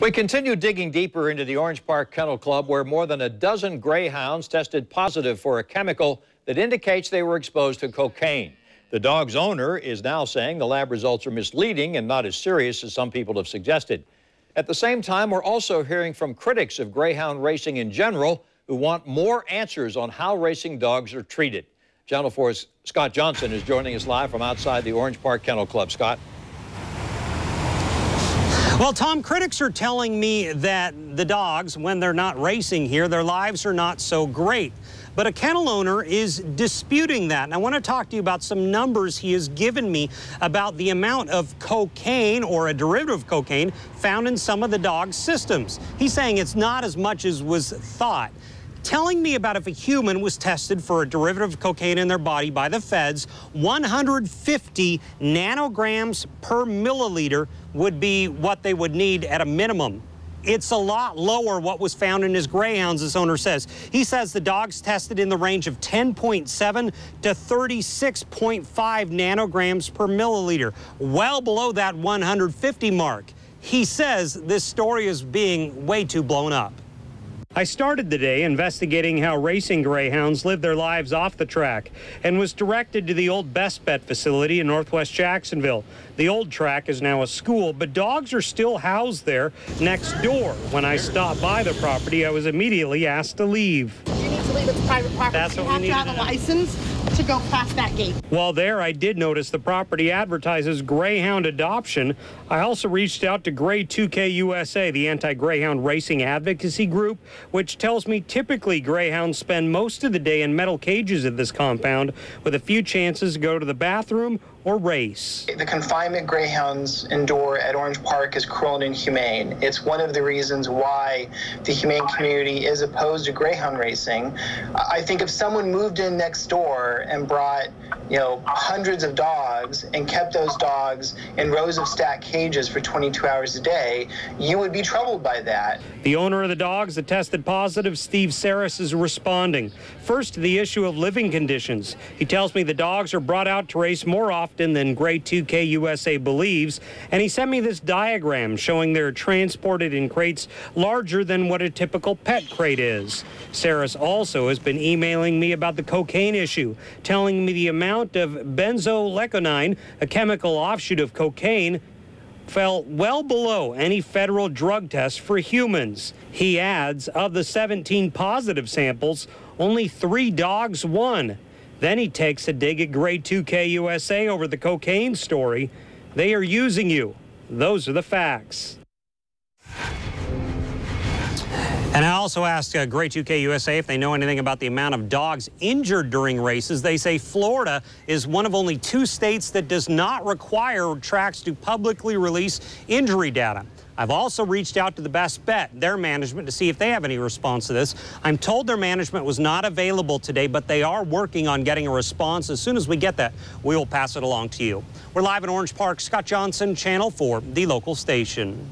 We continue digging deeper into the Orange Park Kennel Club, where more than a dozen greyhounds tested positive for a chemical that indicates they were exposed to cocaine. The dog's owner is now saying the lab results are misleading and not as serious as some people have suggested. At the same time, we're also hearing from critics of greyhound racing in general who want more answers on how racing dogs are treated. Channel 4's Scott Johnson is joining us live from outside the Orange Park Kennel Club. Scott. Well, Tom, critics are telling me that the dogs, when they're not racing here, their lives are not so great. But a kennel owner is disputing that. And I want to talk to you about some numbers he has given me about the amount of cocaine or a derivative of cocaine found in some of the dogs' systems. He's saying it's not as much as was thought. Telling me about if a human was tested for a derivative of cocaine in their body by the feds, 150 nanograms per milliliter would be what they would need at a minimum. It's a lot lower what was found in his greyhounds, this owner says. He says the dogs tested in the range of 10.7 to 36.5 nanograms per milliliter, well below that 150 mark. He says this story is being way too blown up. I started the day investigating how racing greyhounds live their lives off the track and was directed to the old Best Bet facility in northwest Jacksonville. The old track is now a school, but dogs are still housed there next door. When I stopped by the property, I was immediately asked to leave. You need to leave, it's private property. That's what we need to have a license to go past that gate. While there, I did notice the property advertises greyhound adoption. I also reached out to Grey 2K USA, the anti-greyhound racing advocacy group, which tells me typically greyhounds spend most of the day in metal cages at this compound with a few chances to go to the bathroom or race. The confinement greyhounds endure at Orange Park is cruel and inhumane. It's one of the reasons why the humane community is opposed to greyhound racing. I think if someone moved in next door and brought, hundreds of dogs and kept those dogs in rows of stacked cages for 22 hours a day, you would be troubled by that. The owner of the dogs that tested positive, Steve Saris, is responding. First, to the issue of living conditions. He tells me the dogs are brought out to race more often than Grey 2K USA believes, and he sent me this diagram showing they're transported in crates larger than what a typical pet crate is. Saris also has been emailing me about the cocaine issue, telling me the amount of benzoylecgonine, a chemical offshoot of cocaine, fell well below any federal drug test for humans. He adds, of the 17 positive samples, only 3 dogs won. Then he takes a dig at Grey 2K USA over the cocaine story. They are using you. Those are the facts. And I also asked Grey 2K USA if they know anything about the amount of dogs injured during races. They say Florida is one of only 2 states that does not require tracks to publicly release injury data. I've also reached out to the Best Bet, their management, to see if they have any response to this. I'm told their management was not available today, but they are working on getting a response. As soon as we get that, we will pass it along to you. We're live in Orange Park. Scott Johnson, Channel 4, the local station.